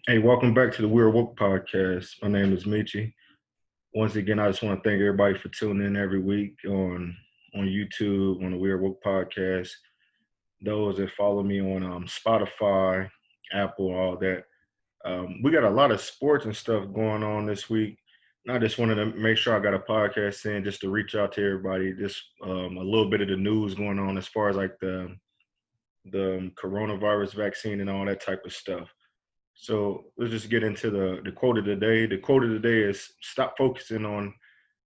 Hey, welcome back to the We're Woke podcast. My name is Michi. Once again, I just want to thank everybody for tuning in every week on YouTube, on the We're Woke podcast. Those that follow me on Spotify, Apple, all that. We got a lot of sports and stuff going on this week. And I just wanted to make sure I got a podcast in just to reach out to everybody. Just a little bit of the news going on as far as like the coronavirus vaccine and all that type of stuff. So let's just get into the quote of the day. The quote of the day is stop focusing on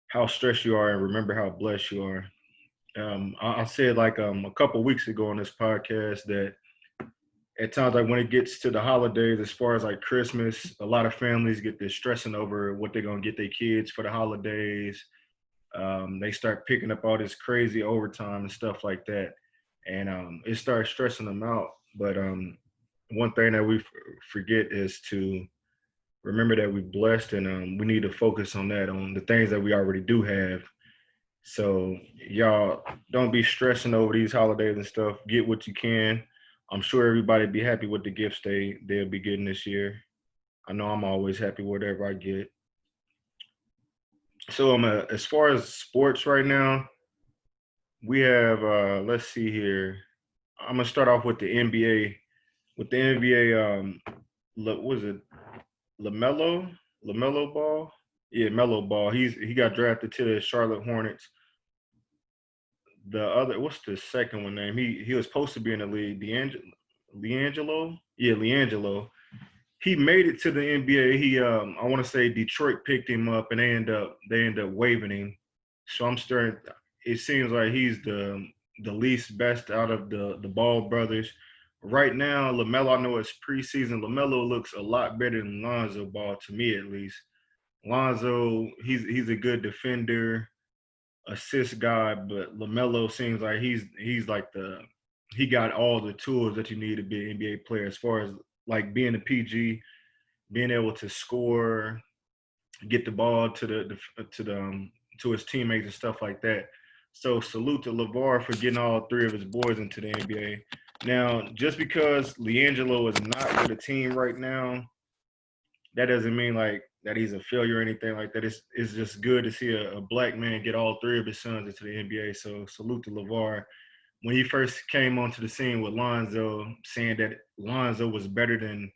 how stressed you are and remember how blessed you are. I said like a couple weeks ago on this podcast that at times like when it gets to the holidays, as far as like Christmas, a lot of families get this stressing over what they're gonna get their kids for the holidays. They start picking up all this crazy overtime and stuff like that, and it starts stressing them out. But one thing that we forget is to remember that we're blessed, and we need to focus on that, on the things that we already do have. So y'all don't be stressing over these holidays and stuff. Get what you can. I'm sure everybody be happy with the gifts they'll be getting this year. I know I'm always happy whatever I get. So as far as sports right now, we have let's see here. I'm gonna start off with the NBA. With the NBA, what was it? Lamelo, Lamelo Ball. Yeah, Melo Ball. He got drafted to the Charlotte Hornets. The other, what's the second one name? He was supposed to be in the league. Leangelo. Yeah, Leangelo. He made it to the NBA. I want to say Detroit picked him up, and they end up waiving him. So I'm starting. It seems like he's the least best out of the Ball brothers. Right now, LaMelo, I know it's preseason. LaMelo looks a lot better than Lonzo Ball, to me at least. Lonzo, he's a good defender, assist guy, but LaMelo seems like he's like he got all the tools that you need to be an NBA player as far as like being a PG, being able to score, get the ball to his teammates and stuff like that. So salute to Lavar for getting all three of his boys into the NBA. Now, just because LiAngelo is not with the team right now, that doesn't mean like that he's a failure or anything like that. It's just good to see a black man get all three of his sons into the NBA. So salute to Lavar. When he first came onto the scene with Lonzo, saying that Lonzo was better than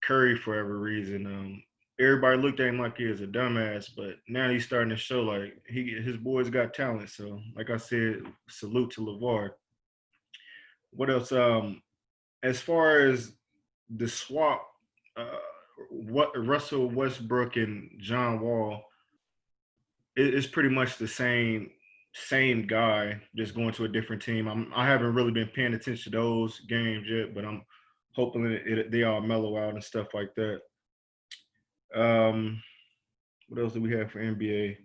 Curry for every reason, everybody looked at him like he was a dumbass. But now he's starting to show like his boys got talent. So like I said, salute to Lavar. What else? As far as the swap, uh, what Russell Westbrook and John Wall, it's pretty much the same guy, just going to a different team. I haven't really been paying attention to those games yet, but I'm hoping that they all mellow out and stuff like that. Um, what else do we have for NBA?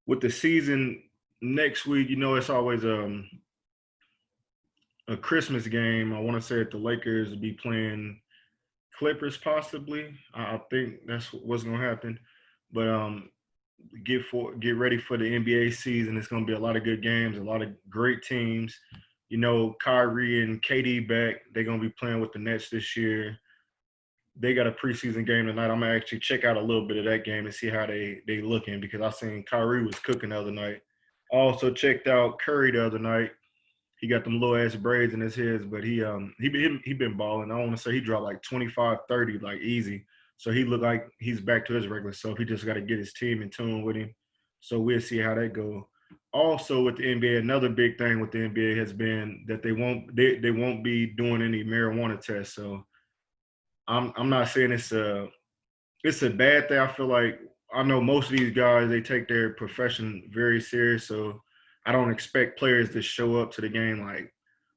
With the season next week, it's always a Christmas game. I want to say that the Lakers will be playing Clippers possibly. I think that's what's gonna happen. But get ready for the NBA season. It's gonna be a lot of good games, a lot of great teams. Kyrie and KD back. They're gonna be playing with the Nets this year. They got a preseason game tonight. I'm gonna actually check out a little bit of that game and see how they looking because I seen Kyrie was cooking the other night. I also checked out Curry the other night. He got them little ass braids in his head, but he been balling. I want to say he dropped like 25, 30, like easy. So he looked like he's back to his regular self. He just got to get his team in tune with him. So we'll see how that go. Also with the NBA, another big thing with the NBA has been that they won't be doing any marijuana tests. So I'm not saying it's a bad thing. I feel like I know most of these guys they take their profession very serious, so I don't expect players to show up to the game like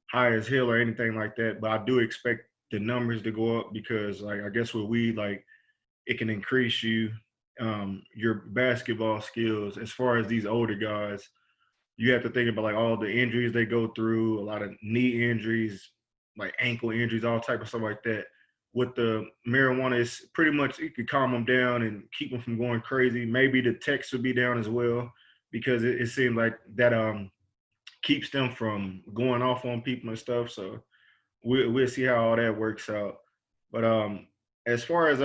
high as hell or anything like that. But I do expect the numbers to go up because like I guess with weed, like it can increase your basketball skills. As far as these older guys, you have to think about like all the injuries they go through, a lot of knee injuries, like ankle injuries, all type of stuff like that. With the marijuana, it's pretty much it could calm them down and keep them from going crazy. Maybe the techs would be down as well because it seems like that keeps them from going off on people and stuff. So we'll see how all that works out. But as far as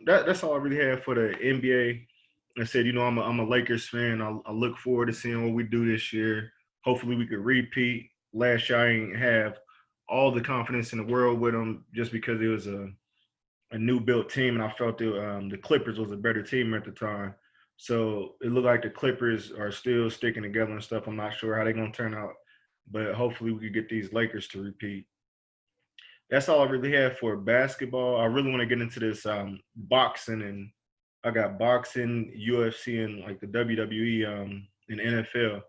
that's all I really have for the NBA. I said, I'm a Lakers fan. I look forward to seeing what we do this year. Hopefully, we could repeat. Last year, I ain't have all the confidence in the world with them just because it was a new built team, and I felt the Clippers was a better team at the time. So it looked like the Clippers are still sticking together and stuff. I'm not sure how they're gonna turn out, but hopefully we could get these Lakers to repeat. That's all I really have for basketball. I really want to get into this boxing, and I got boxing, UFC, and like the WWE and NFL.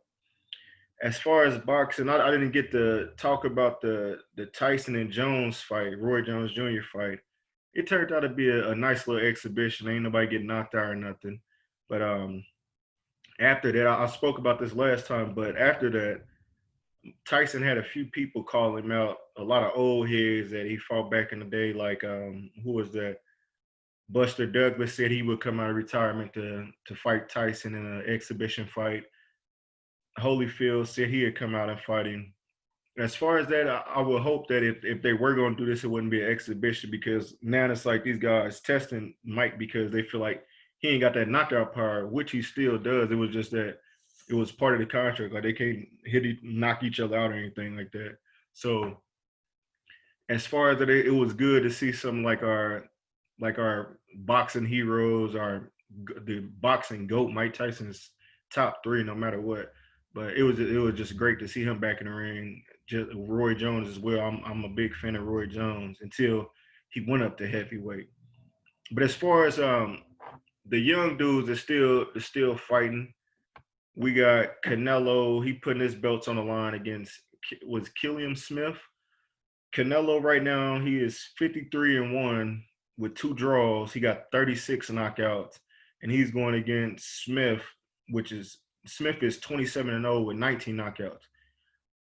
As far as boxing, I didn't get to talk about the Tyson and Jones fight, Roy Jones Jr. fight. It turned out to be a nice little exhibition. Ain't nobody getting knocked out or nothing. But after that, I spoke about this last time. But after that, Tyson had a few people call him out. A lot of old heads that he fought back in the day, like who was that? Buster Douglas said he would come out of retirement to fight Tyson in an exhibition fight. Holyfield said he would come out and fight him. As far as that, I would hope that if they were going to do this, it wouldn't be an exhibition because now it's like these guys testing Mike because they feel like he ain't got that knockout power, which he still does. It was just that it was part of the contract. Like they can't knock each other out or anything like that. So as far as that, it was good to see some like our boxing heroes, the boxing goat Mike Tyson's top three no matter what. But it was just great to see him back in the ring. Just Roy Jones as well. I'm a big fan of Roy Jones until he went up to heavyweight. But as far as the young dudes are still fighting, we got Canelo. He putting his belts on the line against was Killian Smith. Canelo right now, he is 53-1 with 2 draws. He got 36 knockouts, and he's going against Smith, which is Smith is 27-0 with 19 knockouts.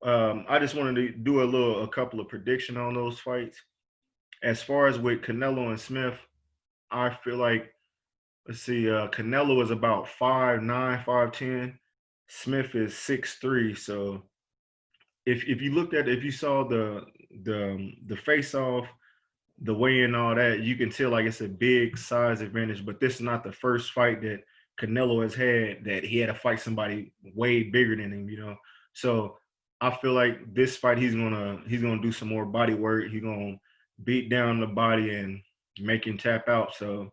I just wanted to do a couple of prediction on those fights. As far as with Canelo and Smith, I feel like let's see, Canelo is about 5'9", 5'10". Smith is 6'3". So if you saw the face off, the weigh in, all that, you can tell like it's a big size advantage. But this is not the first fight that Canelo has had that he had to fight somebody way bigger than him. So I feel like this fight he's gonna do some more body work. He's gonna beat down the body and make him tap out. So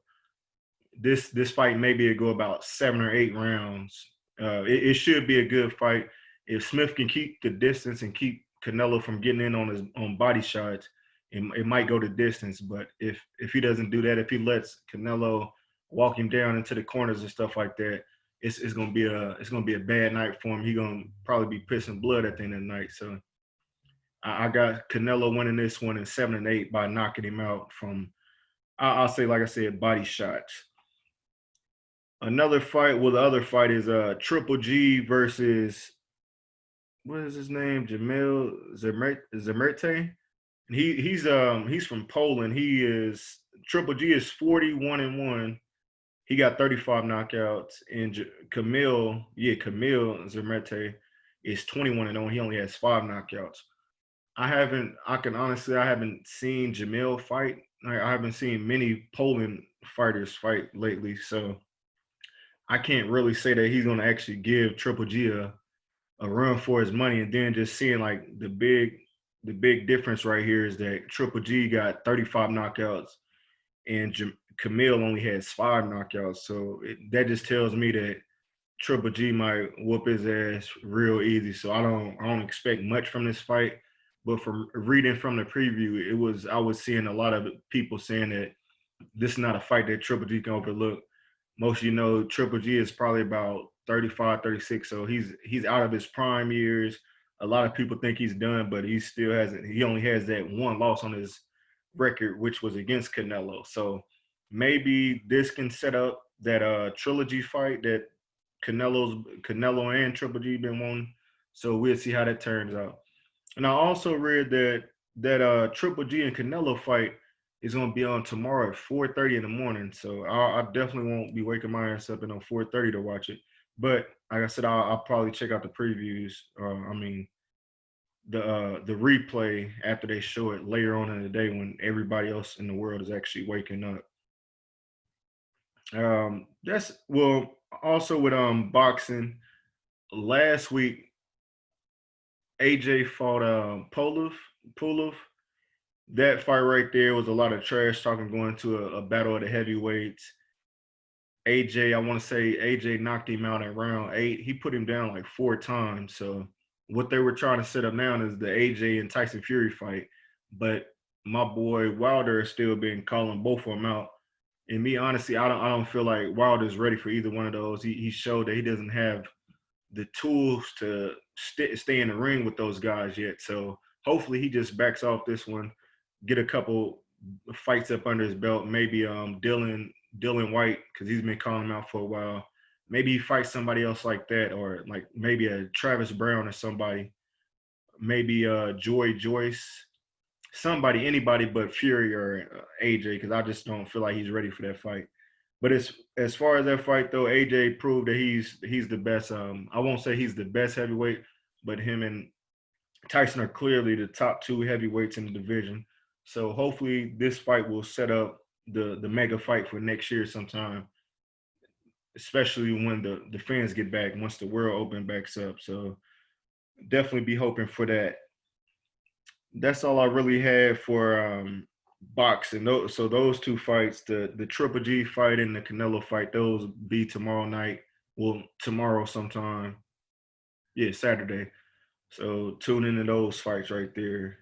this fight maybe it go about 7 or 8 rounds. It should be a good fight. If Smith can keep the distance and keep Canelo from getting in on his own body shots, it might go the distance. But if he doesn't do that, if he lets Canelo walk him down into the corners and stuff like that, it's gonna be a bad night for him. He's gonna probably be pissing blood at the end of the night. So I got Canelo winning this one in 7 and 8 by knocking him out from I'll say like I said body shots. Another fight, well, the other fight is Triple G versus what is his name? Jamil Zemerte. He's from Poland. He is Triple G is 41-1. He got 35 knockouts. And Camille Zemerte is 21-0. He only has 5 knockouts. I haven't seen Jamil fight. I haven't seen many Poland fighters fight lately. So I can't really say that he's going to actually give Triple G a run for his money. And then just seeing like the big difference right here is that Triple G got 35 knockouts and Camille only has 5 knockouts. So that just tells me that Triple G might whoop his ass real easy. So I don't expect much from this fight. But from reading from the preview, I was seeing a lot of people saying that this is not a fight that Triple G can overlook. Most Triple G is probably about 35, 36. So he's out of his prime years. A lot of people think he's done, but he only has that one loss on his record, which was against Canelo. So maybe this can set up that trilogy fight that Canelo and Triple G been wanting. So we'll see how that turns out. And I also read that Triple G and Canelo fight is going to be on tomorrow at 4:30 in the morning. So I definitely won't be waking my ass up at 4:30 to watch it. But like I said, I'll probably check out the previews. the replay after they show it later on in the day when everybody else in the world is actually waking up. That's well also with boxing last week AJ fought Pulov. That fight right there was a lot of trash talking going to a battle of the heavyweights. AJ, I want to say AJ knocked him out in round 8. He put him down like 4 times. So what they were trying to set up now is the AJ and Tyson Fury fight. But my boy Wilder is still been calling both of them out. And me, honestly, I don't feel like Wilder's ready for either one of those. He showed that he doesn't have the tools to stay in the ring with those guys yet. So hopefully he just backs off this one, get a couple fights up under his belt. Maybe Dylan White, because he's been calling him out for a while. Maybe he fights somebody else like that, or like maybe a Travis Brown or somebody. Maybe Joy Joyce, somebody, anybody but Fury or AJ, because I just don't feel like he's ready for that fight. But as far as that fight though, AJ proved that he's the best. I won't say he's the best heavyweight, but him and Tyson are clearly the top 2 heavyweights in the division. So hopefully this fight will set up the mega fight for next year sometime, especially when the fans get back once the world open backs up. So definitely be hoping for that. That's all I really had for boxing. So those 2 fights, the Triple G fight and the Canelo fight, those be tomorrow night. Well, tomorrow sometime. Yeah, Saturday. So tune into those fights right there.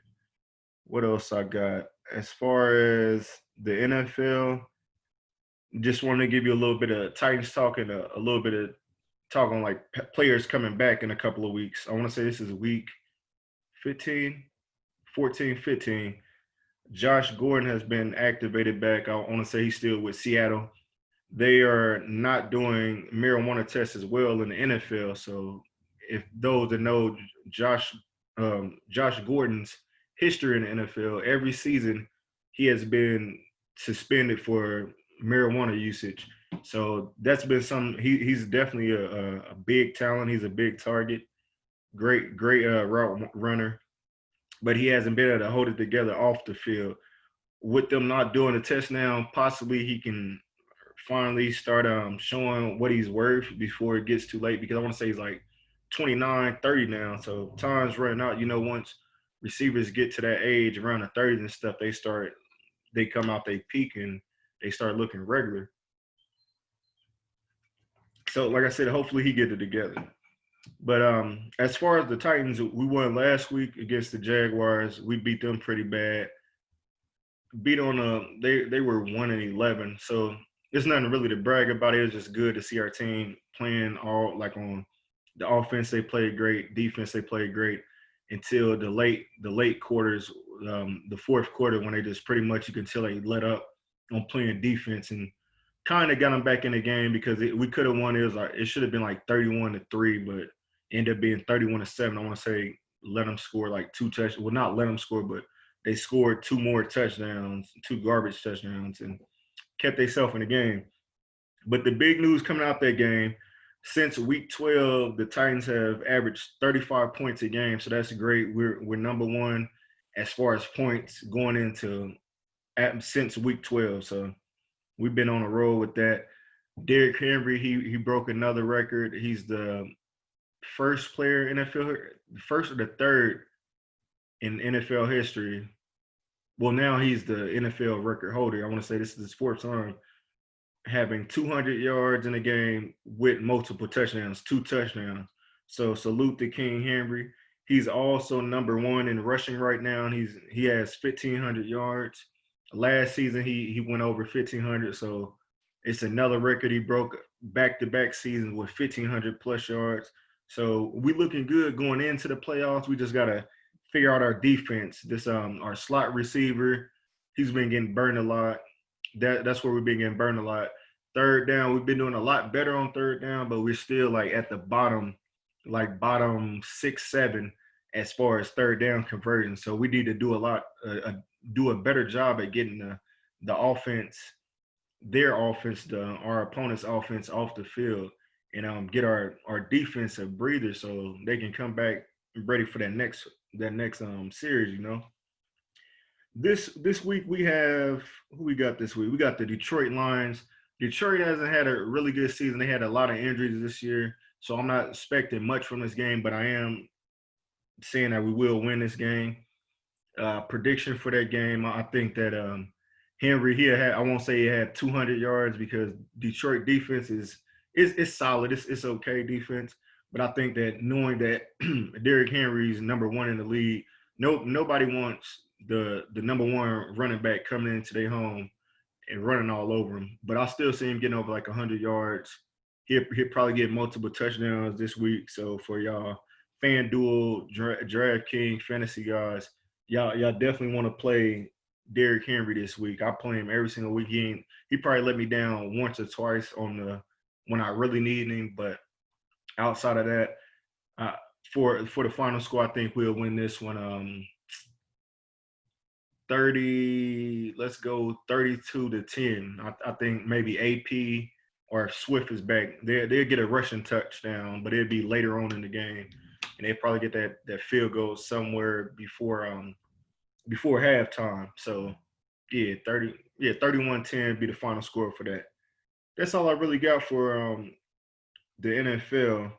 What else I got? As far as the NFL, just want to give you a little bit of Titans talk and a little bit of talk on like players coming back in a couple of weeks. I want to say this is week 15, 14, 15. Josh Gordon has been activated back. I want to say he's still with Seattle. They are not doing marijuana tests as well in the NFL. So if those that know Josh Gordon's history in the NFL, every season he has been suspended for marijuana usage. So that's been some. He's definitely a big talent. He's a big target. Great route runner, but he hasn't been able to hold it together off the field. With them not doing the test now, possibly he can finally start showing what he's worth before it gets too late, because I want to say he's like 29, 30 now. So time's running out. Once receivers get to that age around the 30s and stuff, they come out, they peak, and they start looking regular. So like I said, hopefully he get it together. But as far as the Titans, we won last week against the Jaguars. We beat them pretty bad. Beat on they were 1-11, so there's nothing really to brag about. It was just good to see our team playing all like on the offense. They played great, defense they played great until the late quarters, the fourth quarter, when they just pretty much, you can tell they let up on playing defense, and kind of got them back in the game, because we could have won. It should have been like 31-3, but ended up being 31-7. I want to say let them score like 2 touchdowns. Well, not let them score, but they scored 2 more touchdowns, 2 garbage touchdowns, and kept themselves in the game. But the big news coming out that game, since week 12, the Titans have averaged 35 points a game, so that's great. We're number 1 as far as points going into since week 12. So we've been on a roll with that. Derrick Henry, he broke another record. He's the first player in NFL, first or the third in NFL history. Well, now he's the NFL record holder. I want to say this is his 4th time having 200 yards in a game with multiple touchdowns, 2 touchdowns. So salute to King Henry. He's also number 1 in rushing right now, and he has 1,500 yards. Last season he went over 1,500, so it's another record he broke, back-to-back seasons with 1,500 plus yards. So we looking good going into the playoffs. We just gotta figure out our defense. This our slot receiver, he's been getting burned a lot. That's where we've been getting burned a lot. Third down, we've been doing a lot better on third down, but we're still like at the bottom, like bottom 6, 7 as far as third down conversion. So we need to do do a better job at getting the offense, our opponent's offense off the field, and get our defense a breather so they can come back ready for that series. This week we have who we got this week. We got the Detroit Lions. Detroit hasn't had a really good season. They had a lot of injuries this year, so I'm not expecting much from this game. But I am saying that we will win this game. Prediction for that game, I think that Henry here had, I won't say he had 200 yards because Detroit defense is solid. It's okay defense, but I think that knowing that Derrick Henry is number one in the league, nobody wants the number one running back coming into their home and running all over him. But I still see him getting over like 100 yards. He'll probably get multiple touchdowns this week. So for y'all FanDuel, DraftKings, fantasy guys, y'all definitely want to play Derrick Henry this week. I play him every single week. He probably let me down once or twice when I really need him. But outside of that, for the final score, I think we'll win this one. 30. Let's go 32-10. I think maybe AP or if Swift is back, they'll get a rushing touchdown, but it'll be later on in the game, and they probably get that field goal somewhere before halftime. So yeah, 31-10 be the final score for that. That's all I really got for the NFL.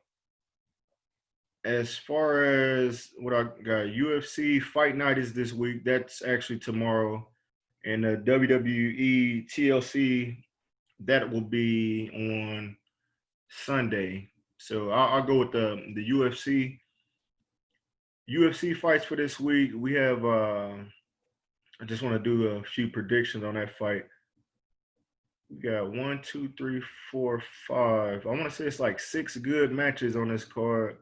As far as what I got, UFC-Fight Night is this week. That's actually tomorrow. And the WWE TLC, that will be on Sunday. So I'll go with the UFC. UFC fights for this week. We have, I just want to do a few predictions on that fight. We got 1, 2, 3, 4, 5. I want to say it's like 6 good matches on this card.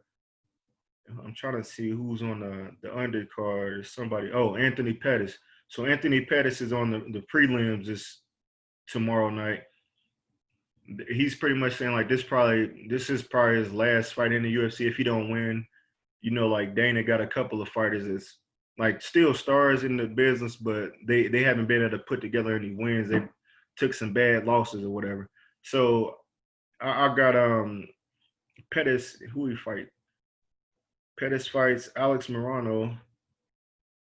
I'm trying to see who's on the undercard. There's somebody. Oh, Anthony Pettis. So Anthony Pettis is on the prelims this tomorrow night. He's pretty much saying like this is probably his last fight in the UFC if he don't win. Like Dana got a couple of fighters that's like still stars in the business, but they haven't been able to put together any wins. They took some bad losses or whatever. So I got Pettis. Who he fight? Pettis fights Alex Morano.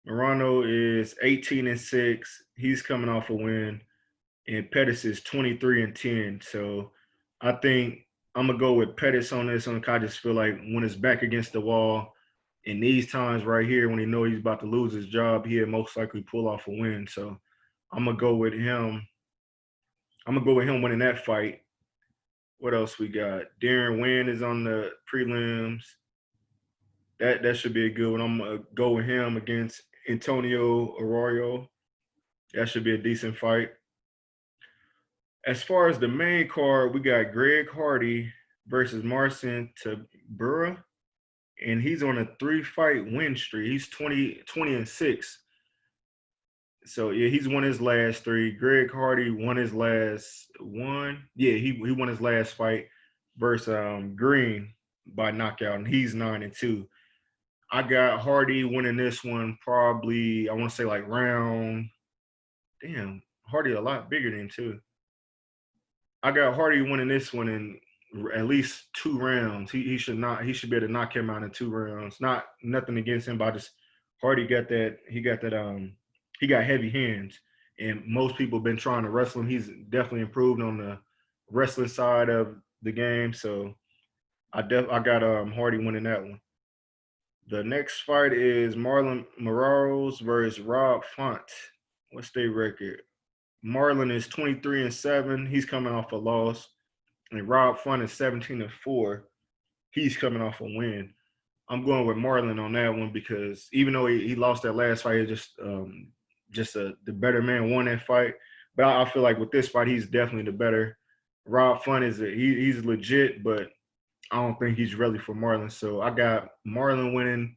Morano is 18-6. He's coming off a win, and Pettis is 23-10. So I think I'm gonna go with Pettis on this one. I just feel like when it's back against the wall, in these times right here, when he knows he's about to lose his job, he'll most likely pull off a win. So I'm gonna go with him. I'm gonna go with him winning that fight. What else we got? Darren Wynn is on the prelims. That should be a good one. I'm gonna go with him against Antonio Arroyo. That should be a decent fight. As far as the main card, we got Greg Hardy versus Marcin Tybura, and he's on a 3-fight win streak. He's 20-6. So yeah, he's won his last 3. Greg Hardy won his last one. Yeah, he won his last fight versus Green by knockout, and he's 9-2. I got Hardy winning this one probably, I want to say like round. Damn, Hardy a lot bigger than him too. I got Hardy winning this one in at least 2 rounds. He should be able to knock him out in 2 rounds. Nothing against him, but Hardy got that. He got heavy hands, and most people have been trying to wrestle him. He's definitely improved on the wrestling side of the game. So I got Hardy winning that one. The next fight is Marlon Moraes versus Rob Font. What's their record? Marlon is 23-7. He's coming off a loss. And Rob Font is 17-4. He's coming off a win. I'm going with Marlon on that one because even though he lost that last fight, it's the better man won that fight. But I feel like with this fight, he's definitely the better. Rob Font he's legit, but I don't think he's ready for Marlon. So I got Marlon winning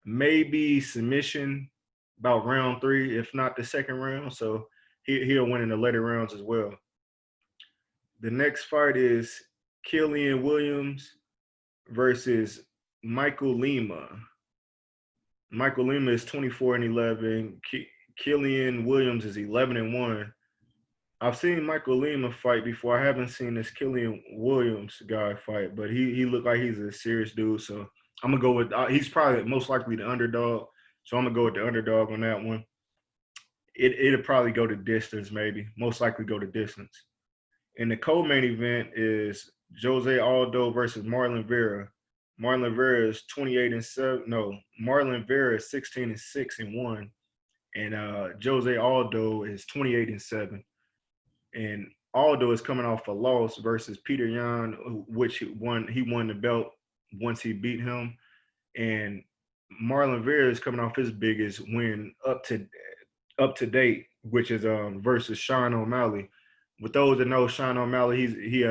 maybe submission about round 3, if not the second round. So he'll win in the later rounds as well. The next fight is Killian Williams versus Michael Lima. Michael Lima is 24-11. Killian Williams is 11-1. I've seen Michael Lima fight before. I haven't seen this Killian Williams guy fight, but he looked like he's a serious dude. So I'm gonna go with he's probably most likely the underdog, so I'm gonna go with the underdog on that one. It'll probably go to distance, maybe most likely go to distance. And the co-main event is Jose Aldo versus Marlon Vera. Marlon Vera is 28-7. No, Marlon Vera is 16-6-1, and Jose Aldo is 28-7. And Aldo is coming off a loss versus Peter Yan, which he won the belt once he beat him. And Marlon Vera is coming off his biggest win up to date, which is versus Sean O'Malley. With those that know Sean O'Malley, he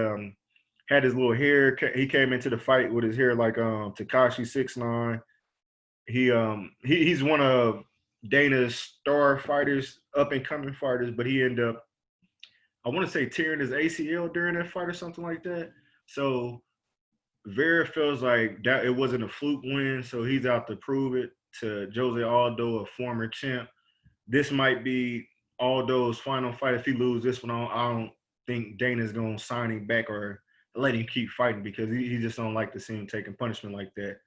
had his little hair. He came into the fight with his hair like Tekashi 6ix9ine. He's one of Dana's star fighters, up and coming fighters, but he ended up, I want to say, tearing his ACL during that fight or something like that. So Vera feels like that it wasn't a fluke win, so he's out to prove it to Jose Aldo, a former champ. This might be Aldo's final fight. If he loses this one, I don't think Dana's gonna sign him back or let him keep fighting, because he just don't like to see him taking punishment like that.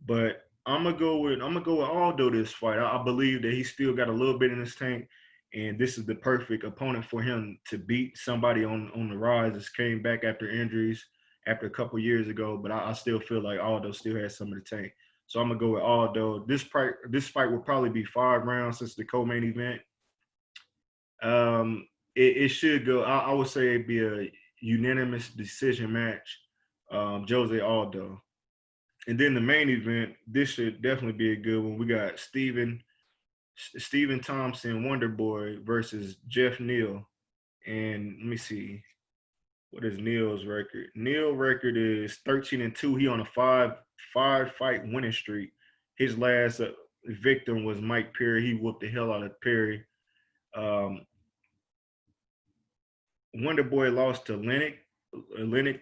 But I'm gonna go with Aldo this fight. I believe that he still got a little bit in his tank, and this is the perfect opponent for him to beat somebody on the rise. Just came back after injuries after a couple years ago, but I still feel like Aldo still has some of the tank. So I'm gonna go with Aldo. This fight will probably be 5 rounds since the co-main event. It should go. I would say it'd be a unanimous decision match. Jose Aldo. And then the main event, this should definitely be a good one. We got Stephen Thompson, Wonder Boy, versus Jeff Neal. And let me see, what is Neal's record? Neal's record is 13-2. He on a five fight winning streak. His last victim was Mike Perry. He whooped the hell out of Perry. Um, Wonder Boy lost to Lennox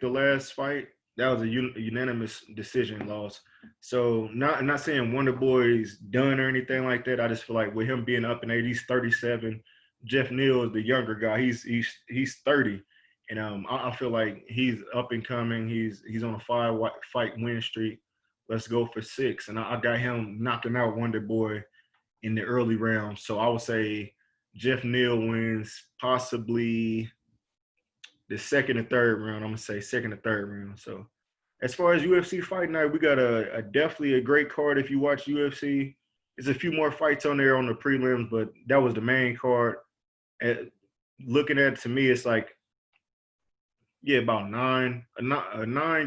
the last fight. That was a unanimous decision loss. So not saying Wonder Boy's done or anything like that. I just feel like with him being up in age, he's 37. Jeff Neal is the younger guy. He's 30, and I feel like he's up and coming. He's on a fight win streak. Let's go for 6, and I got him knocking out Wonder Boy in the early rounds. So I would say Jeff Neal wins possibly the second and third round. I'm gonna say second and third round. So as far as UFC Fight Night, we got a definitely a great card. If you watch UFC, there's a few more fights on there on the prelims, but that was the main card. Looking at it, to me, it's like, yeah, about nine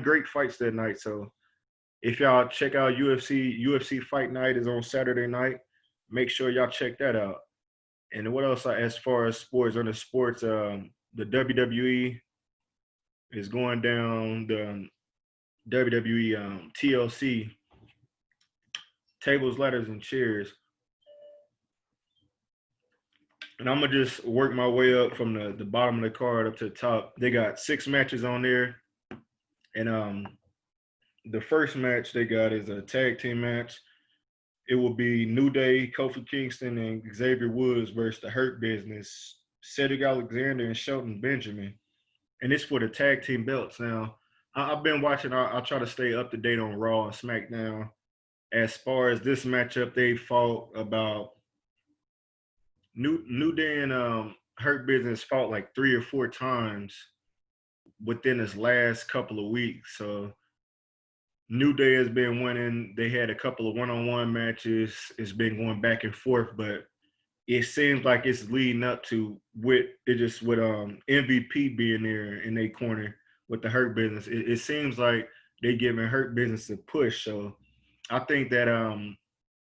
great fights that night. So if y'all check out UFC Fight Night is on Saturday night. Make sure y'all check that out. And what else? As far as sports, on the sports, the WWE is going down. The WWE TLC, Tables, Ladders, and Chairs. And I'm going to just work my way up from the bottom of the card up to the top. They got 6 matches on there. And the first match they got is a tag team match. It will be New Day, Kofi Kingston, and Xavier Woods versus the Hurt Business, Cedric Alexander and Shelton Benjamin. And it's for the tag team belts. Now, I've been watching. I try to stay up to date on Raw and SmackDown. As far as this matchup, they fought about New Day and Hurt Business fought like 3 or 4 times within this last couple of weeks. So New Day has been winning. They had a couple of one-on-one matches. It's been going back and forth, but it seems like it's leading up to with MVP being there in their corner with the Hurt Business. It seems like they're giving Hurt Business a push. So I think that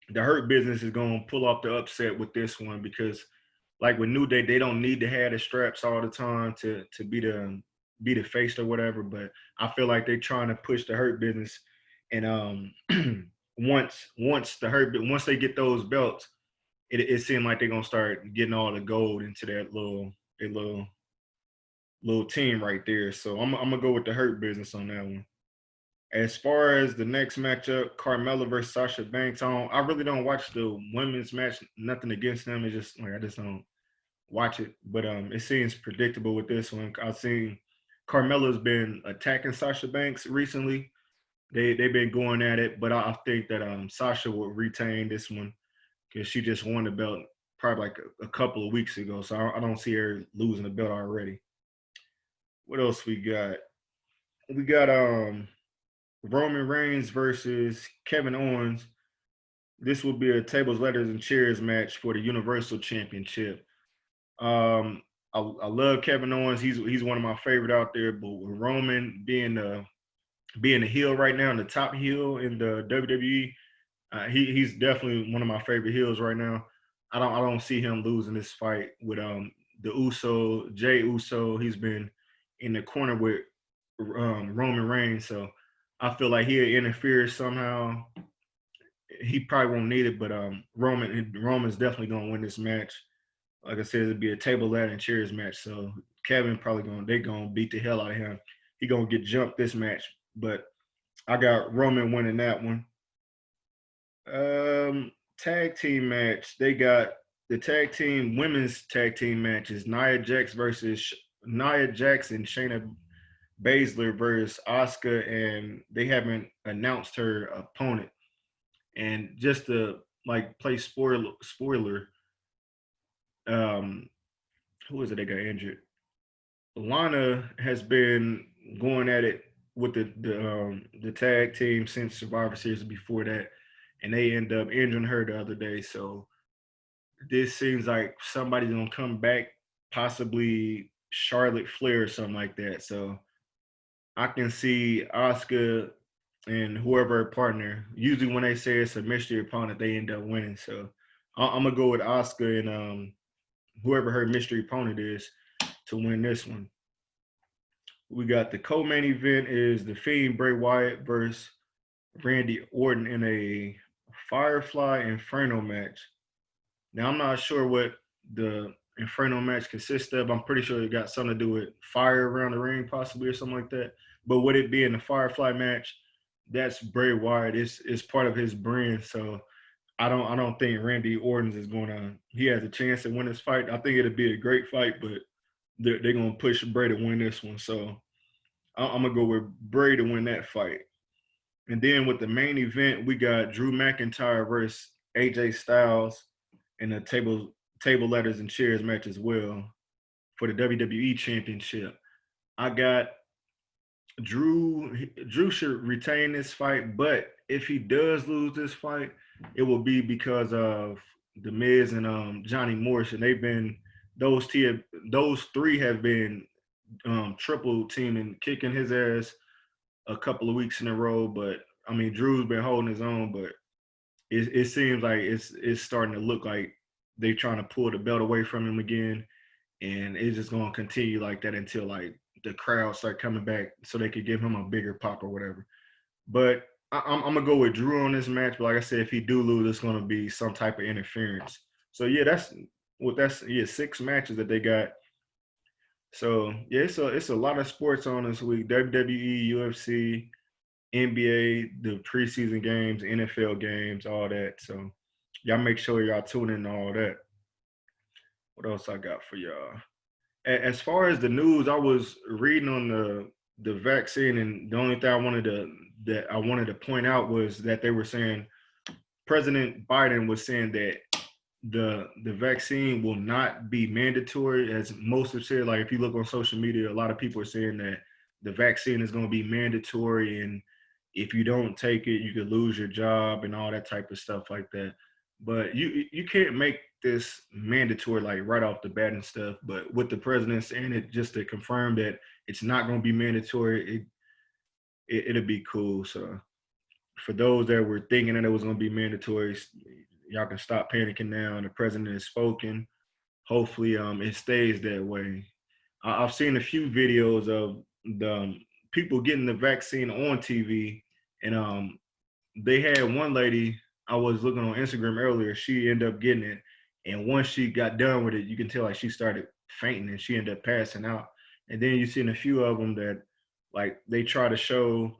the Hurt Business is going to pull off the upset with this one, because like with New Day, they don't need to have the straps all the time to be the face or whatever. But I feel like they're trying to push the Hurt Business, and once they get those belts, it seemed like they're gonna start getting all the gold into that little team right there. So I'm gonna go with the Hurt Business on that one. As far as the next matchup, Carmella versus Sasha Banks, I really don't watch the women's match. Nothing against them. It's just like I just don't watch it. But it seems predictable with this one. I've seen Carmella's been attacking Sasha Banks recently, they've been going at it, but I think that Sasha will retain this one because she just won the belt probably like a couple of weeks ago. So I don't see her losing the belt already. What else we got? We got Roman Reigns versus Kevin Owens. This will be a tables, ladders, and chairs match for the Universal Championship. I love Kevin Owens. He's one of my favorite out there. But with Roman being the heel right now, and the top heel in the WWE, he's definitely one of my favorite heels right now. I don't see him losing this fight with the Jay Uso. He's been in the corner with Roman Reigns, so I feel like he'll interfere somehow. He probably won't need it, but Roman's definitely gonna win this match. Like I said, it'll be a table, ladder, and chairs match. So Kevin probably gonna beat the hell out of him. He gonna get jumped this match, but I got Roman winning that one. Tag team match. They got the tag team women's tag team matches. Nia Jax and Shayna Baszler versus Asuka, and they haven't announced her opponent. And just to like play spoiler, who is it that got injured? Lana has been going at it with the tag team since Survivor Series before that, and they end up injuring her the other day. So this seems like somebody's gonna come back, possibly Charlotte Flair or something like that. So I can see Asuka and whoever her partner. Usually when they say it's a mystery opponent, they end up winning. So I'm gonna go with Asuka and whoever her mystery opponent is to win this one. We got the co-main event is the Fiend Bray Wyatt versus Randy Orton in a Firefly Inferno match. Now I'm not sure what the Inferno match consists of. I'm pretty sure it got something to do with fire around the ring, possibly, or something like that. But would it be in the Firefly match? That's Bray Wyatt. It's part of his brand. So I don't think Randy Orton is gonna. He has a chance to win this fight. I think it'll be a great fight, but they're gonna push Bray to win this one. So I'm gonna go with Bray to win that fight. And then with the main event, we got Drew McIntyre versus AJ Styles in a table, ladders, and chairs match as well for the WWE Championship. I got Drew. Drew should retain this fight, but if he does lose this fight, it will be because of the Miz and Johnny Morrison. They've been those three have been triple teaming, kicking his ass a couple of weeks in a row. But I mean, Drew's been holding his own, but it seems like it's starting to look like they're trying to pull the belt away from him again, and it's just going to continue like that until like the crowd start coming back so they could give him a bigger pop or whatever. But I'm gonna go with Drew on this match. But like I said, if he do lose, it's gonna be some type of interference. So yeah, that's 6 matches that they got. So yeah, it's a lot of sports on this week: WWE, UFC, NBA, the preseason games, NFL games, all that. So y'all make sure y'all tune in to all that. What else I got for y'all? As far as the news, I was reading on the vaccine, and the only thing I wanted to point out was that they were saying President Biden was saying that the vaccine will not be mandatory, as most have said. Like if you look on social media, a lot of people are saying that the vaccine is going to be mandatory, and if you don't take it, you could lose your job and all that type of stuff like that. But you can't make this mandatory like right off the bat and stuff. But with the president saying it just to confirm that it's not going to be mandatory, it'll be cool. So for those that were thinking that it was going to be mandatory, y'all can stop panicking now. And the president has spoken. Hopefully, it stays that way. I've seen a few videos of the people getting the vaccine on TV, and they had one lady. I was looking on Instagram earlier. She ended up getting it, and once she got done with it, you can tell like she started fainting and she ended up passing out. And then you seen a few of them that like they try to show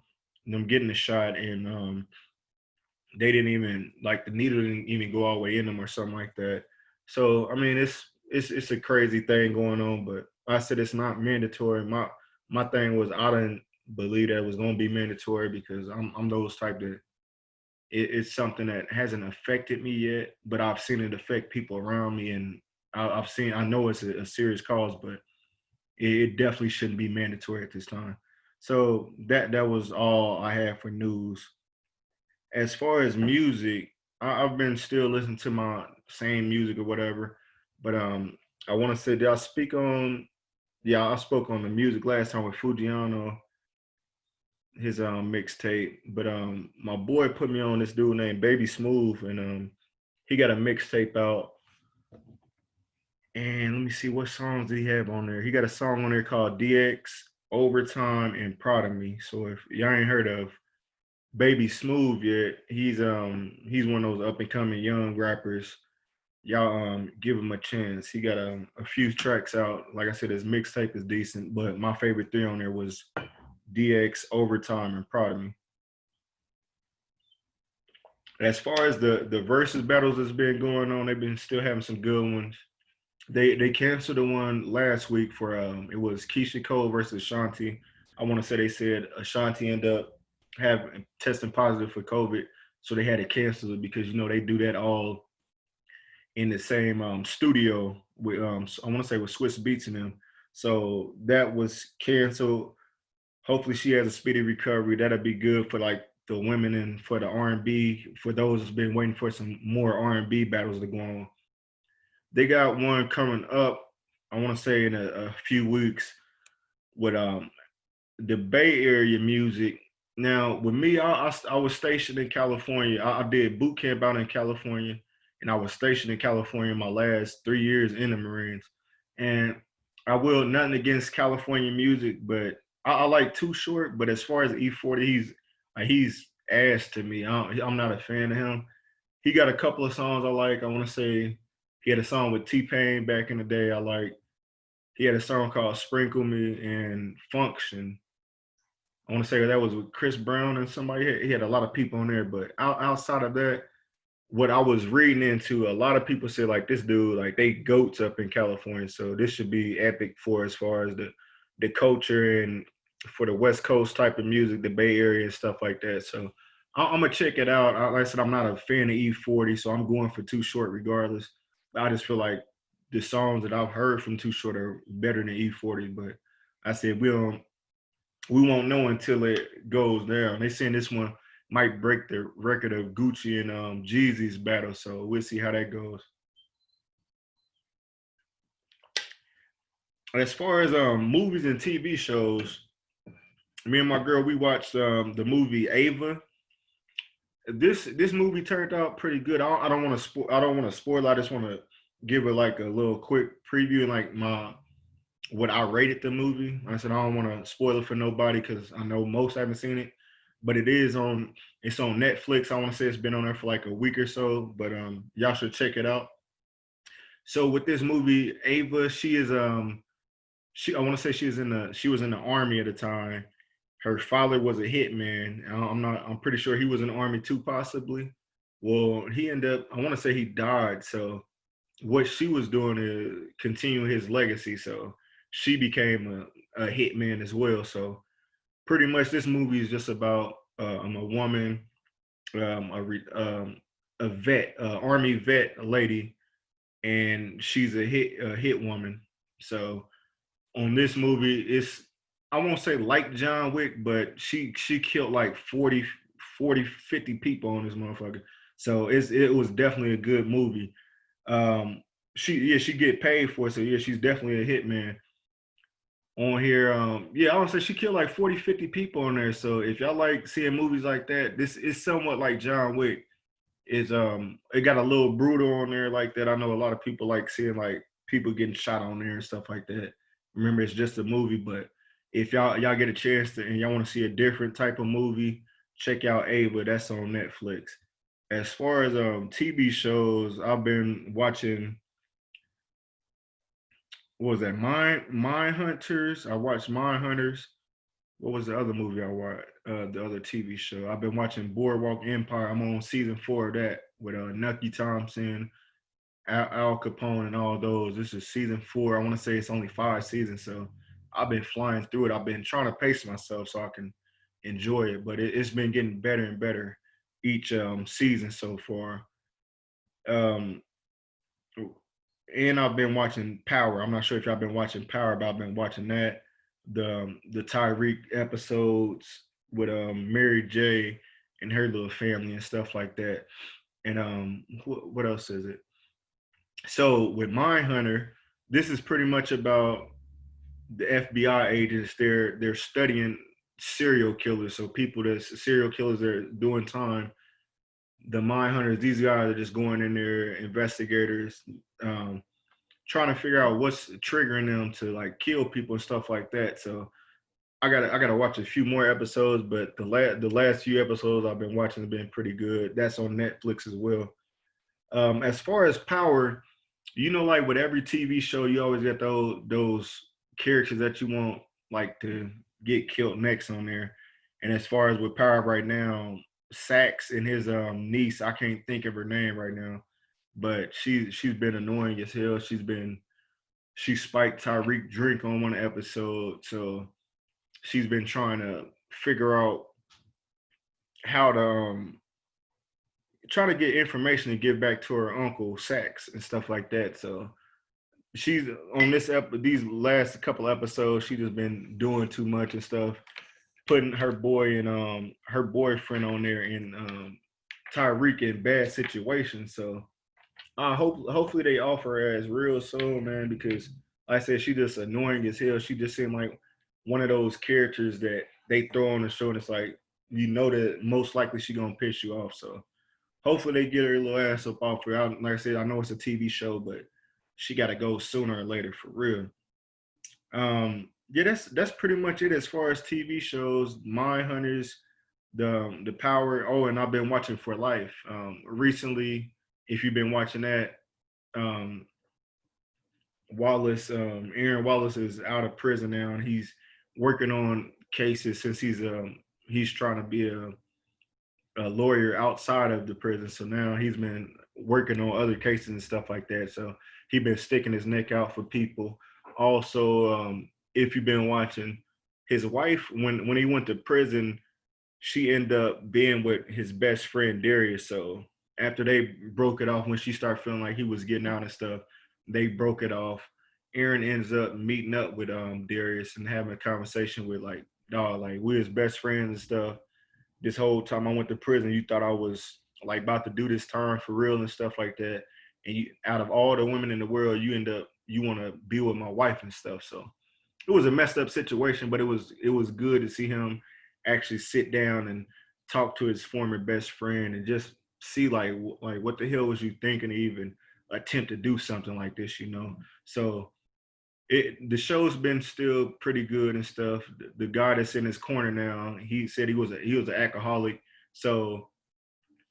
them getting the shot, and they didn't even like the needle didn't even go all the way in them or something like that. So I mean, it's a crazy thing going on, but I said it's not mandatory. My thing was I didn't believe that it was going to be mandatory because I'm those type that it's something that hasn't affected me yet, but I've seen it affect people around me, and I know it's a serious cause, but it definitely shouldn't be mandatory at this time. So that was all I had for news. As far as music, I've been still listening to my same music or whatever, but I want to say, did I speak on? Yeah, I spoke on the music last time with Fujiano, his mixtape. But my boy put me on this dude named Baby Smoove, and he got a mixtape out. And let me see, what songs did he have on there? He got a song on there called DX, Overtime, and Proud of Me. So if y'all ain't heard of Baby Smoove yet, he's one of those up and coming young rappers. Y'all give him a chance. He got a few tracks out. Like I said, his mixtape is decent, but my favorite three on there was DX, Overtime, and Proud of Me. As far as the versus battles that's been going on, they've been still having some good ones. They canceled the one last week for it was Keisha Cole versus Ashanti. I want to say they said Ashanti ended up having testing positive for COVID, so they had to cancel it because they do that all in the same studio with I want to say with Swiss Beats in them. So that was canceled. Hopefully she has a speedy recovery. That'll be good for like the women and for the R&B. For those who's been waiting for some more R&B battles to go on, they got one coming up. I want to say in a few weeks with the Bay Area music. Now with me, I was stationed in California. I did boot camp out in California, and I was stationed in California my last 3 years in the Marines. And I will nothing against California music, but I like Too Short. But as far as E40, he's ass to me. I'm not a fan of him. He got a couple of songs I like. I want to say he had a song with T-Pain back in the day I like. He had a song called Sprinkle Me and Function. I want to say that was with Chris Brown and somebody. He had a lot of people on there, but outside of that, what I was reading into, a lot of people say like this dude, like they goats up in California, so this should be epic for as far as the culture and for the West Coast type of music, the Bay Area and stuff like that. So I'm gonna check it out. Like I said, I'm not a fan of E40, so I'm going for Too Short regardless. I just feel like the songs that I've heard from Too Short are better than E40, but I said we won't know until it goes down. They saying this one might break the record of Gucci and Jeezy's battle, so we'll see how that goes. As far as movies and TV shows, me and my girl we watched the movie Ava. This movie turned out pretty good. I don't want to spoil. I don't want to spoil. I just want to give it like a little quick preview and like my what I rated the movie. I said I don't want to spoil it for nobody because I know most haven't seen it, but it's on Netflix. I want to say it's been on there for like a week or so, but y'all should check it out. So with this movie, Ava, she I want to say she was in the army at the time. Her father was a hitman. I'm pretty sure he was in the army too, possibly. Well, he ended up, I want to say he died. So what she was doing is continuing his legacy. So she became a hitman as well. So pretty much this movie is just about a woman, a vet, army vet, a lady, and she's a hit woman. So on this movie, it's I won't say like John Wick, but she killed like 50 people on this motherfucker. So it was definitely a good movie. She get paid for it, so yeah, she's definitely a hitman on here. Yeah, I would say she killed like 40, 50 people on there. So if y'all like seeing movies like that, this is somewhat like John Wick. Is it got a little brutal on there like that. I know a lot of people like seeing like people getting shot on there and stuff like that. Remember, it's just a movie, but if y'all get a chance to and y'all want to see a different type of movie, check out Ava. That's on Netflix. As far as TV shows, I've been watching. What was that? Mind Hunters. I watched Mind Hunters. What was the other movie I watched? The other TV show. I've been watching Boardwalk Empire. I'm on season 4 of that with Nucky Thompson, Al Capone, and all those. This is season 4. I want to say it's only 5 seasons, so I've been flying through it. I've been trying to pace myself so I can enjoy it, but it's been getting better and better each season so far. Um, and I've been watching Power. I'm not sure if y'all been watching Power, but I've been watching that. The Tariq episodes with Mary J and her little family and stuff like that. And what else is it? So with Mindhunter, this is pretty much about the FBI agents. They're studying serial killers. So people that serial killers that are doing time. The Mindhunters, these guys are just going in there, investigators, um, trying to figure out what's triggering them to like kill people and stuff like that. So I gotta watch a few more episodes, but the last few episodes I've been watching have been pretty good. That's on Netflix as well. As far as Power, like with every TV show, you always get those characters that you want like to get killed next on there. And as far as with Power right now, Sax and his niece, I can't think of her name right now, but she's been annoying as hell. She spiked Tyreek drink on one episode, so she's been trying to figure out how to try to get information to give back to her uncle Sax and stuff like that. So she's on these last couple episodes, she just been doing too much and stuff, putting her boy and her boyfriend on there and Tyreek in bad situations. So hopefully they offer her as real soon, man, because like I said, she just annoying as hell. She just seemed like one of those characters that they throw on the show and it's like, that most likely she gonna piss you off. So hopefully they get her little ass up off her. Like I said, I know it's a TV show, but she got to go sooner or later for real. Yeah, that's pretty much it as far as TV shows. Mindhunters, the Power. Oh, and I've been watching For Life. Recently, if you've been watching that, um, Aaron Wallace is out of prison now, and he's working on cases since he's trying to be a lawyer outside of the prison. So now he's been working on other cases and stuff like that. So he's been sticking his neck out for people. Also, if you've been watching, his wife, when he went to prison, she ended up being with his best friend Darius. So after they broke it off, when she started feeling like he was getting out and stuff, they broke it off. Aaron ends up meeting up with Darius and having a conversation with like, dog, like we're his best friends and stuff. This whole time I went to prison, you thought I was like about to do this time for real and stuff like that. And out of all the women in the world, you want to be with my wife and stuff. So it was a messed up situation, but it was good to see him actually sit down and talk to his former best friend and just see like what the hell was you thinking to even attempt to do something like this. So the show's been still pretty good and stuff. The guy that's in his corner now, he said he was an alcoholic, so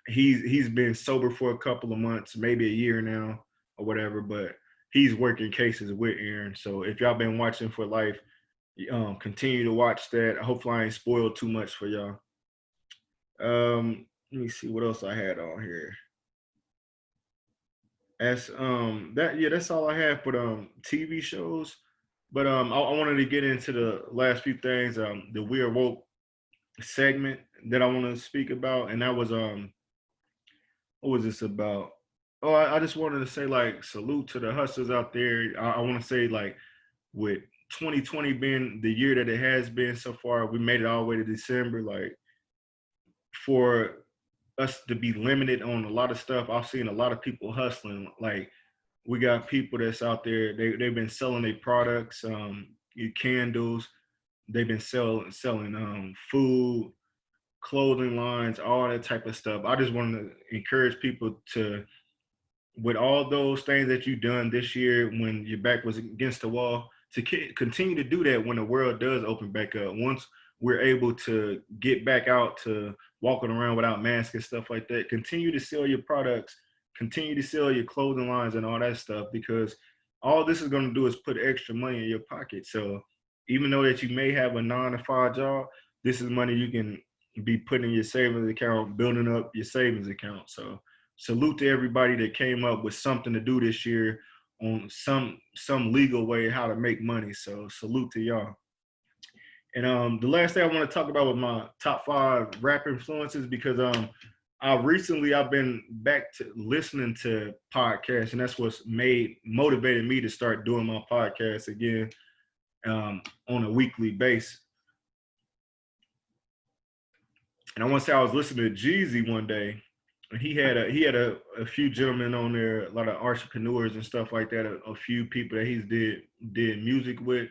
he's been sober for a couple of months, maybe a year now or whatever. But he's working cases with Aaron. So if y'all been watching For Life, continue to watch that. Hopefully I ain't spoiled too much for y'all. Let me see what else I had on here. That's all I have for TV shows. But I wanted to get into the last few things. The Weird Woke segment that I want to speak about, and that was what was this about? Oh, I just wanted to say like salute to the hustlers out there. I want to say like with 2020 being the year that it has been so far, we made it all the way to December. Like for us to be limited on a lot of stuff, I've seen a lot of people hustling. Like we got people that's out there. They've been selling their products, candles. They've been selling food, clothing lines, all that type of stuff. I just want to encourage people to, with all those things that you've done this year when your back was against the wall, to continue to do that when the world does open back up. Once we're able to get back out to walking around without masks and stuff like that, continue to sell your products, continue to sell your clothing lines and all that stuff, because all this is going to do is put extra money in your pocket. So even though that you may have a 9-to-5 job, this is money you can be putting in your savings account, building up your savings account. So salute to everybody that came up with something to do this year on some legal way how to make money. So salute to y'all. And the last thing I want to talk about was my top 5 rap influences, because I've been back to listening to podcasts, and that's what's motivated me to start doing my podcast again on a weekly basis. And I want to say I was listening to Jeezy one day, and he had a few gentlemen on there, a lot of entrepreneurs and stuff like that, a few people that he's did music with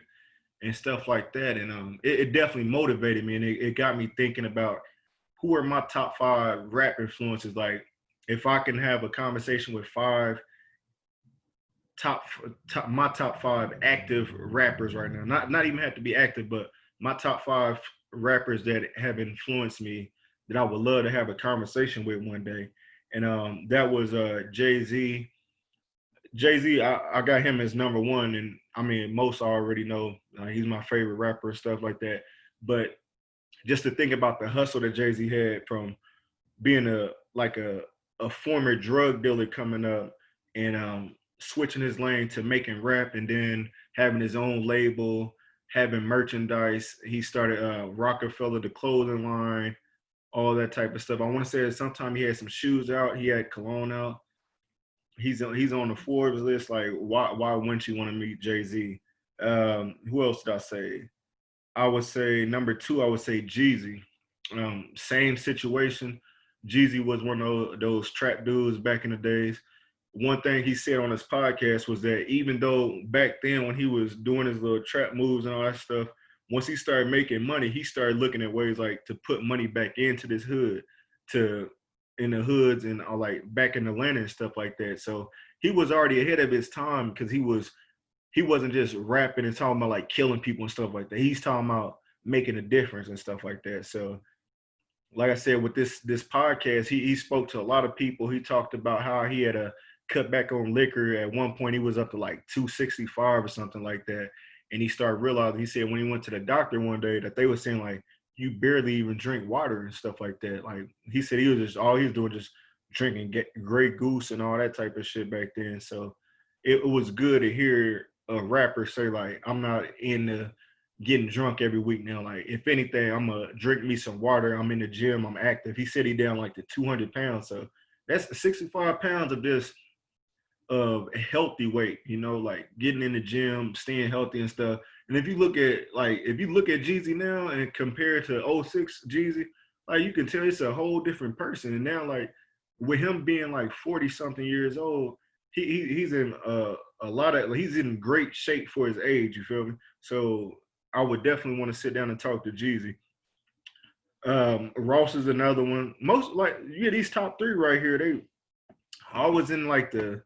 and stuff like that. And it definitely motivated me, and it got me thinking about who are my top 5 rap influences. Like, if I can have a conversation with my top 5 active rappers right now, not even have to be active, but my top 5 rappers that have influenced me that I would love to have a conversation with one day. And that was Jay-Z. Jay-Z, I got him as number 1, and I mean, most already know he's my favorite rapper and stuff like that. But just to think about the hustle that Jay-Z had from being a former drug dealer coming up, and switching his lane to making rap, and then having his own label, having merchandise. He started Rockefeller, the clothing line, all that type of stuff. I want to say that sometime he had some shoes out, he had cologne out. He's on the Forbes list. Like, why wouldn't you want to meet Jay-Z? Who else did I say? I would say number 2, I would say Jeezy. Same situation. Jeezy was one of those trap dudes back in the days. One thing he said on his podcast was that even though back then when he was doing his little trap moves and all that stuff, once he started making money, he started looking at ways like to put money back into this hood, to in the hoods and like back in Atlanta and stuff like that. So he was already ahead of his time, because he wasn't just rapping and talking about like killing people and stuff like that. He's talking about making a difference and stuff like that. So, like I said, with this podcast, he spoke to a lot of people. He talked about how he had to cut back on liquor. At one point, he was up to like 265 or something like that. And he started realizing, he said when he went to the doctor one day that they were saying like, you barely even drink water and stuff like that. Like, he said he was just, all he was doing just drinking Grey Goose and all that type of shit back then. So it was good to hear a rapper say like, I'm not into getting drunk every week now. Like, if anything, I'm gonna drink me some water. I'm in the gym, I'm active. He said he down like to 200 pounds. So that's 65 pounds of this of healthy weight, like getting in the gym, staying healthy and stuff. And if you look at Jeezy now and compare it to '06 Jeezy, like, you can tell it's a whole different person. And now, like, with him being like 40 something years old, he's in he's in great shape for his age, you feel me? So I would definitely want to sit down and talk to Jeezy. Ross is another one. Most, like, these top 3 right here, they always in like the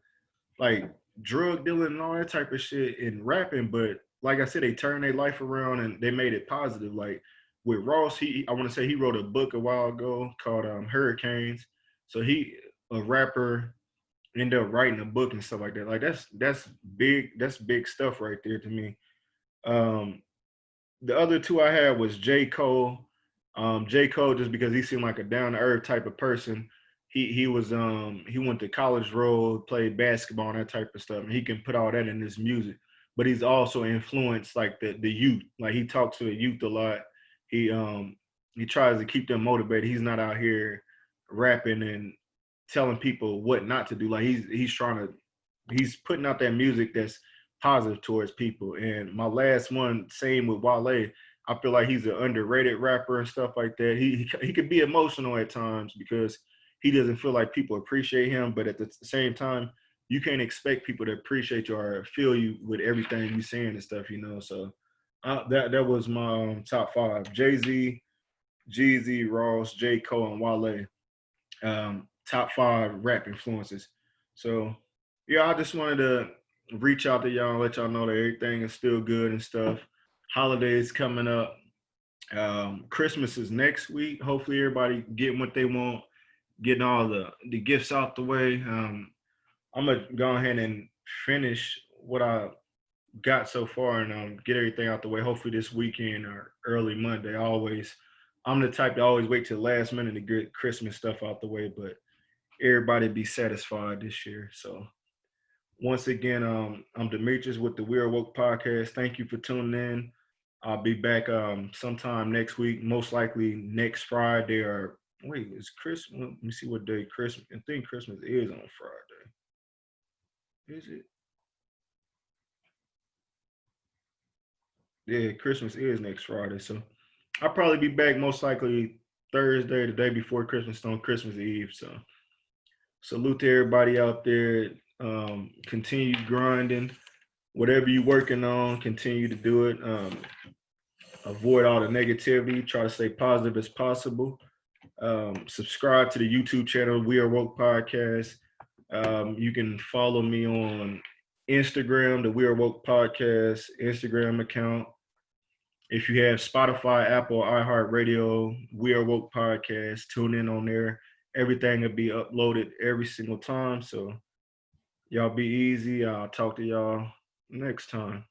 like drug dealing and all that type of shit and rapping, but like I said, they turned their life around and they made it positive. Like with Ross, I want to say he wrote a book a while ago called Hurricanes. So he, a rapper, ended up writing a book and stuff like that. Like, that's big. That's big stuff right there to me. Um, the other 2 I had was J. Cole. J. Cole, just because he seemed like a down to earth type of person. He went to college road, played basketball and that type of stuff. And he can put all that in his music. But he's also influenced like the youth. Like, he talks to the youth a lot. He tries to keep them motivated. He's not out here rapping and telling people what not to do. Like, he's putting out that music that's positive towards people. And my last one, same with Wale. I feel like he's an underrated rapper and stuff like that. He could be emotional at times because he doesn't feel like people appreciate him, but at the same time, you can't expect people to appreciate you or feel you with everything you're saying and stuff, So that was my top 5: Jay-Z, Jeezy, Ross, J. Cole, and Wale. Top 5 rap influences. So yeah, I just wanted to reach out to y'all and let y'all know that everything is still good and stuff. Holidays coming up. Christmas is next week. Hopefully everybody getting what they want, getting all the gifts out the way. I'm gonna go ahead and finish what I got so far and get everything out the way. Hopefully this weekend or early Monday. I'm the type to always wait till the last minute to get Christmas stuff out the way, but everybody be satisfied this year. So Once again, I'm Demetrius with the We Are Woke podcast. Thank you for tuning in. I'll be back sometime next week, most likely next Friday or wait, it's Christmas. Let me see what day Christmas. I think Christmas is on Friday. Is it? Yeah, Christmas is next Friday. So I'll probably be back most likely Thursday, the day before Christmas, on Christmas Eve. So salute to everybody out there. Continue grinding. Whatever you're working on, continue to do it. Avoid all the negativity. Try to stay positive as possible. Subscribe to the YouTube channel, We Are Woke Podcast. You can follow me on Instagram, the We Are Woke Podcast Instagram account. If you have Spotify, Apple, iHeartRadio, We Are Woke Podcast, tune in on there. Everything will be uploaded every single time. So y'all be easy. I'll talk to y'all next time.